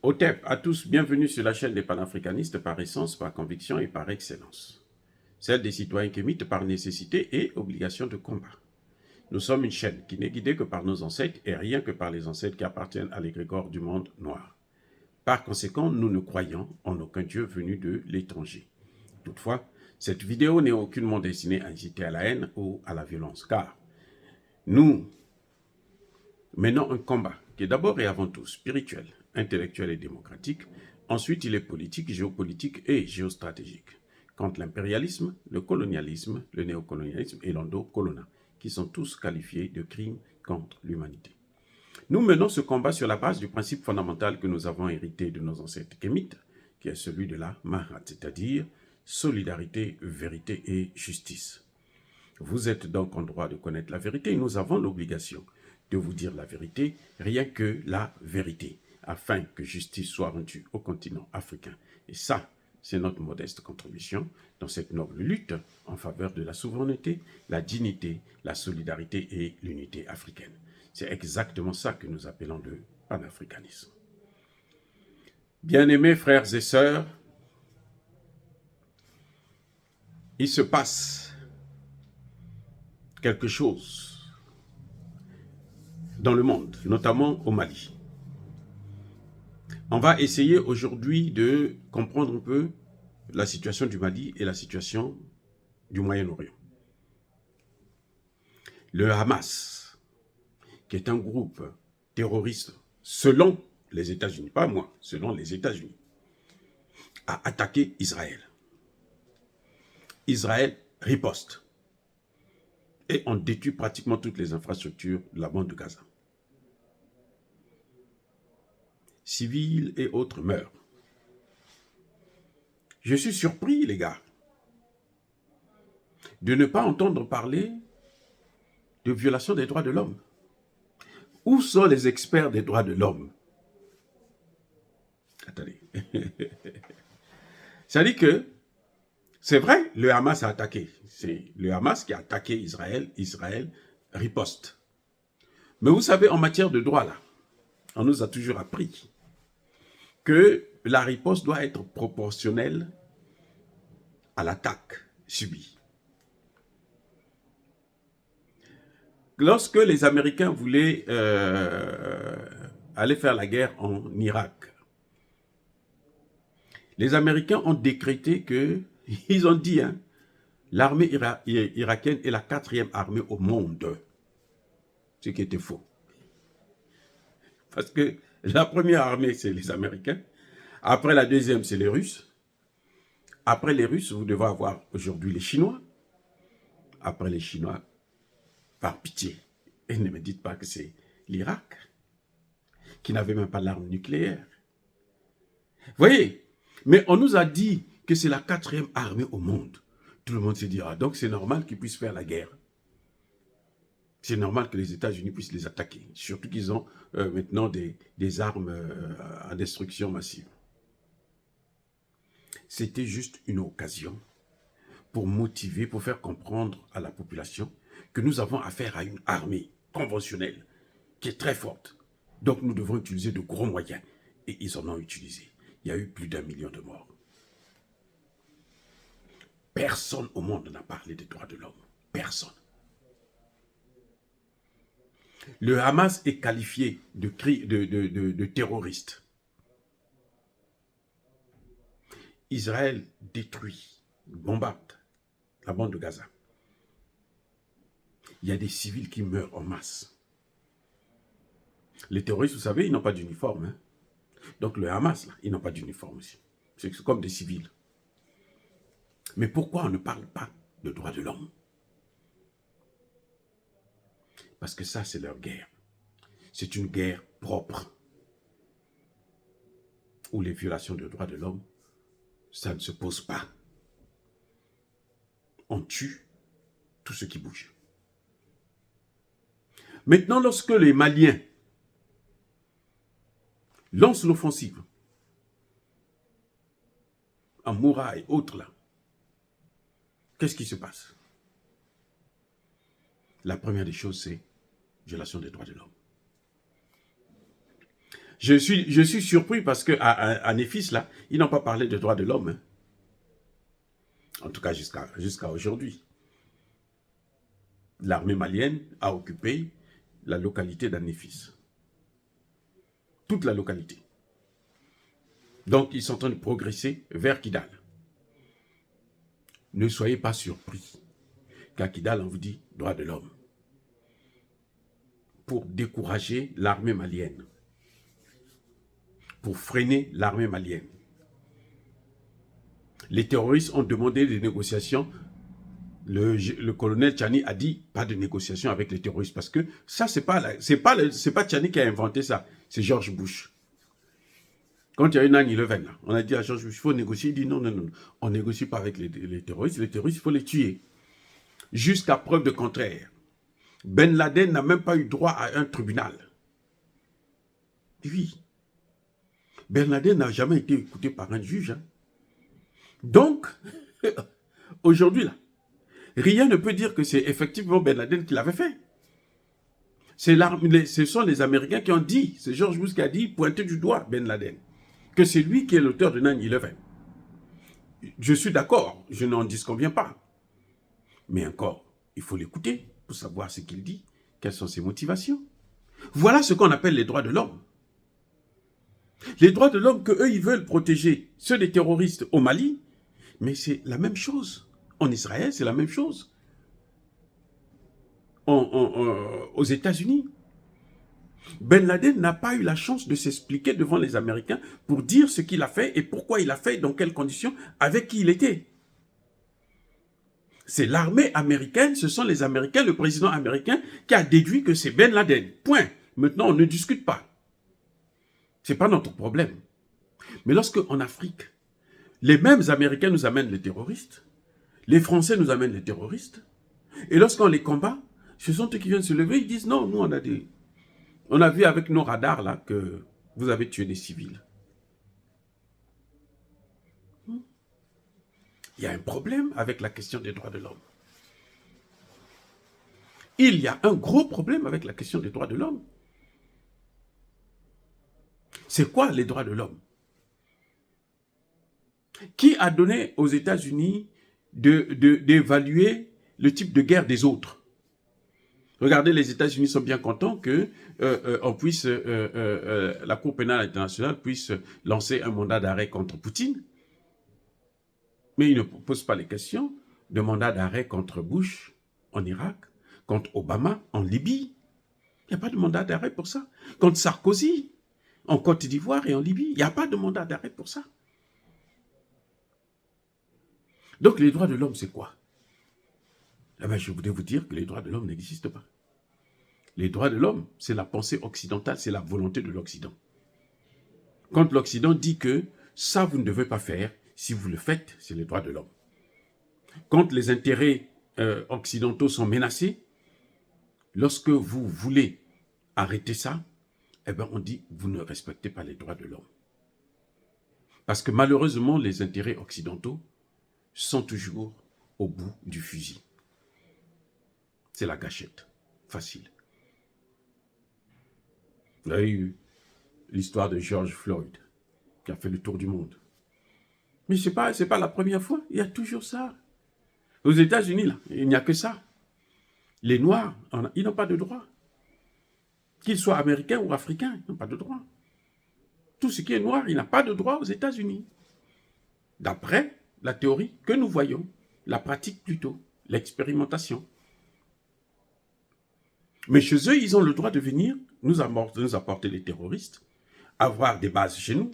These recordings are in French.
OTEP à tous, bienvenue sur la chaîne des panafricanistes par essence, par conviction et par excellence. Celle des citoyens kémites par nécessité et obligation de combat. Nous sommes une chaîne qui n'est guidée que par nos ancêtres et rien que par les ancêtres qui appartiennent à l'égrégore du monde noir. Par conséquent, nous ne croyons en aucun Dieu venu de l'étranger. Toutefois, cette vidéo n'est aucunement destinée à inciter à la haine ou à la violence, car nous menons un combat qui est d'abord et avant tout spirituel, intellectuel et démocratique. Ensuite, il est politique, géopolitique et géostratégique, contre l'impérialisme, le colonialisme, le néocolonialisme et l'endocoloniat, qui sont tous qualifiés de crimes contre l'humanité. Nous menons ce combat sur la base du principe fondamental que nous avons hérité de nos ancêtres kémites, qui est celui de la Mahat, c'est-à-dire solidarité, vérité et justice. Vous êtes donc en droit de connaître la vérité et nous avons l'obligation de vous dire la vérité, rien que la vérité, afin que justice soit rendue au continent africain. Et ça, c'est notre modeste contribution dans cette noble lutte en faveur de la souveraineté, la dignité, la solidarité et l'unité africaine. C'est exactement ça que nous appelons le panafricanisme. Bien-aimés frères et sœurs, il se passe quelque chose dans le monde, notamment au Mali. On va essayer aujourd'hui de comprendre un peu la situation du Mali et la situation du Moyen-Orient. Le Hamas, qui est un groupe terroriste selon les États-Unis, pas moi, selon les États-Unis, a attaqué Israël. Israël riposte. Et on détruit pratiquement toutes les infrastructures de la bande de Gaza. Civils et autres meurent. Je suis surpris, les gars, de ne pas entendre parler de violation des droits de l'homme. Où sont les experts des droits de l'homme? Attendez. Ça dit que, c'est vrai, le Hamas a attaqué. C'est le Hamas qui a attaqué Israël. Israël riposte. Mais vous savez, en matière de droit, là, on nous a toujours appris que la riposte doit être proportionnelle à l'attaque subie. Lorsque les Américains voulaient aller faire la guerre en Irak, les Américains ont décrété que, ils ont dit, hein, l'armée irakienne est la 4e armée au monde. Ce qui était faux. Parce que la première armée, c'est les Américains. Après, la deuxième, c'est les Russes. Après les Russes, vous devez avoir aujourd'hui les Chinois. Après les Chinois, par pitié, et ne me dites pas que c'est l'Irak, qui n'avait même pas l'arme nucléaire. Vous voyez, mais on nous a dit que c'est la 4e armée au monde. Tout le monde se dit, ah, donc c'est normal qu'ils puissent faire la guerre. C'est normal que les États-Unis puissent les attaquer, surtout qu'ils ont maintenant des armes à destruction massive. C'était juste une occasion pour motiver, pour faire comprendre à la population que nous avons affaire à une armée conventionnelle qui est très forte. Donc nous devons utiliser de gros moyens. Et ils en ont utilisé. Il y a eu plus d'1 million de morts. Personne au monde n'a parlé des droits de l'homme. Personne. Le Hamas est qualifié de terroriste. Israël détruit, bombarde la bande de Gaza. Il y a des civils qui meurent en masse. Les terroristes, vous savez, ils n'ont pas d'uniforme. Hein? Donc le Hamas, là, ils n'ont pas d'uniforme aussi. C'est comme des civils. Mais pourquoi on ne parle pas de droits de l'homme? Parce que ça, c'est leur guerre. C'est une guerre propre. Où les violations des droits de l'homme, ça ne se pose pas. On tue tout ce qui bouge. Maintenant, lorsque les Maliens lancent l'offensive, en Moura et autres là, qu'est-ce qui se passe? La première des choses, c'est violation des droits de l'homme. Je suis surpris parce qu'à Néfis, là, ils n'ont pas parlé de droits de l'homme. Hein. En tout cas, jusqu'à aujourd'hui. L'armée malienne a occupé la localité d'Anéfis. Toute la localité. Donc, ils sont en train de progresser vers Kidal. Ne soyez pas surpris qu'à Kidal, on vous dit droits de l'homme. Pour décourager l'armée malienne. Pour freiner l'armée malienne. Les terroristes ont demandé des négociations. Le colonel Tchani a dit pas de négociation avec les terroristes parce que ça, c'est pas Tchani qui a inventé ça, c'est George Bush. Quand il y a eu 9/11, on a dit à George Bush, il faut négocier. Il dit non, on ne négocie pas avec les terroristes. Les terroristes, il faut les tuer. Jusqu'à preuve de contraire. Ben Laden n'a même pas eu droit à un tribunal. Oui. Ben Laden n'a jamais été écouté par un juge. Hein. Donc, aujourd'hui, là, rien ne peut dire que c'est effectivement Ben Laden qui l'avait fait. Ce sont les Américains qui ont dit, c'est George Bush qui a dit, pointé du doigt Ben Laden, que c'est lui qui est l'auteur de 9/11. Je suis d'accord, je n'en disconviens pas. Mais encore, il faut l'écouter pour savoir ce qu'il dit, quelles sont ses motivations. Voilà ce qu'on appelle les droits de l'homme. Les droits de l'homme qu'eux, ils veulent protéger, ceux des terroristes au Mali, mais c'est la même chose. En Israël, c'est la même chose. Aux États-Unis. Ben Laden n'a pas eu la chance de s'expliquer devant les Américains pour dire ce qu'il a fait et pourquoi il a fait, dans quelles conditions, avec qui il était. C'est l'armée américaine, ce sont les Américains, le président américain qui a déduit que c'est Ben Laden. Point. Maintenant, on ne discute pas. Ce n'est pas notre problème. Mais lorsque, en Afrique, les mêmes Américains nous amènent les terroristes, les Français nous amènent les terroristes, et lorsqu'on les combat, ce sont eux qui viennent se lever, ils disent non, nous on a vu avec nos radars là que vous avez tué des civils. Il y a un problème avec la question des droits de l'homme. Il y a un gros problème avec la question des droits de l'homme. C'est quoi les droits de l'homme? Qui a donné aux États-Unis d'évaluer le type de guerre des autres? Regardez, les États-Unis sont bien contents que la Cour pénale internationale puisse lancer un mandat d'arrêt contre Poutine. Mais ils ne posent pas les questions de mandat d'arrêt contre Bush en Irak, contre Obama en Libye. Il n'y a pas de mandat d'arrêt pour ça. Contre Sarkozy en Côte d'Ivoire et en Libye, il n'y a pas de mandat d'arrêt pour ça. Donc les droits de l'homme, c'est quoi? Eh bien, je voudrais vous dire que les droits de l'homme n'existent pas. Les droits de l'homme, c'est la pensée occidentale, c'est la volonté de l'Occident. Quand l'Occident dit que ça, vous ne devez pas faire, si vous le faites, c'est les droits de l'homme. Quand les intérêts occidentaux sont menacés, lorsque vous voulez arrêter ça, eh bien, on dit vous ne respectez pas les droits de l'homme. Parce que malheureusement, les intérêts occidentaux sont toujours au bout du fusil. C'est la gâchette. Facile. Vous avez eu l'histoire de George Floyd, qui a fait le tour du monde. Mais ce n'est pas la première fois. Il y a toujours ça. Aux États-Unis, là, il n'y a que ça. Les Noirs, ils n'ont pas de droit. Qu'ils soient américains ou africains, ils n'ont pas de droit. Tout ce qui est noir, il n'a pas de droit aux États-Unis. D'après la théorie que nous voyons, la pratique plutôt, l'expérimentation. Mais chez eux, ils ont le droit de venir nous apporter les terroristes, avoir des bases chez nous,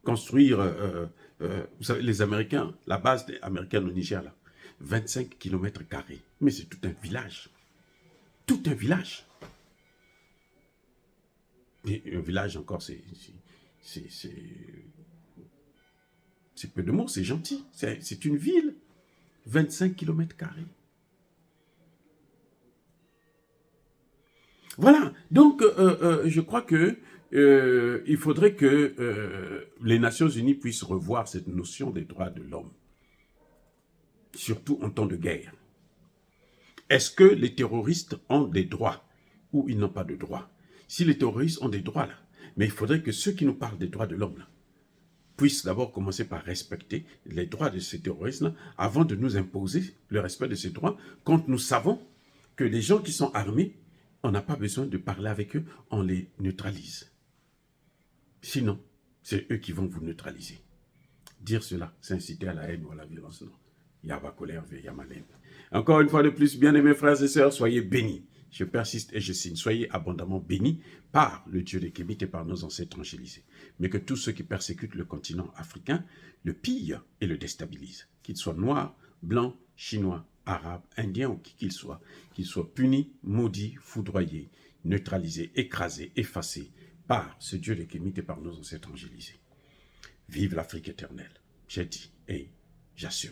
construire, vous savez, les Américains, la base des Américains au Niger, là, 25 km². Mais c'est tout un village. Tout un village. Et un village encore, c'est peu de mots, c'est gentil. C'est une ville. 25 km². Voilà. Donc, je crois que il faudrait que les Nations Unies puissent revoir cette notion des droits de l'homme. Surtout en temps de guerre. Est-ce que les terroristes ont des droits ou ils n'ont pas de droits? Si les terroristes ont des droits là, Mais il faudrait que ceux qui nous parlent des droits de l'homme puissent d'abord commencer par respecter les droits de ces terroristes-là avant de nous imposer le respect de ces droits, quand nous savons que les gens qui sont armés, on n'a pas besoin de parler avec eux, on les neutralise. Sinon, c'est eux qui vont vous neutraliser. Dire cela, c'est inciter à la haine ou à la violence, non. Yaba colère, Yamalem. Encore une fois de plus, bien-aimés frères et sœurs, soyez bénis. Je persiste et je signe. Soyez abondamment bénis par le Dieu des Kémites et par nos ancêtres angélisés. Mais que tous ceux qui persécutent le continent africain le pillent et le déstabilisent. Qu'ils soient noirs, blancs, chinois, arabes, indiens ou qui qu'ils soient punis, maudits, foudroyés, neutralisés, écrasés, effacés par ce Dieu des Kémites et par nos ancêtres angélisés. Vive l'Afrique éternelle. J'ai dit et j'assume.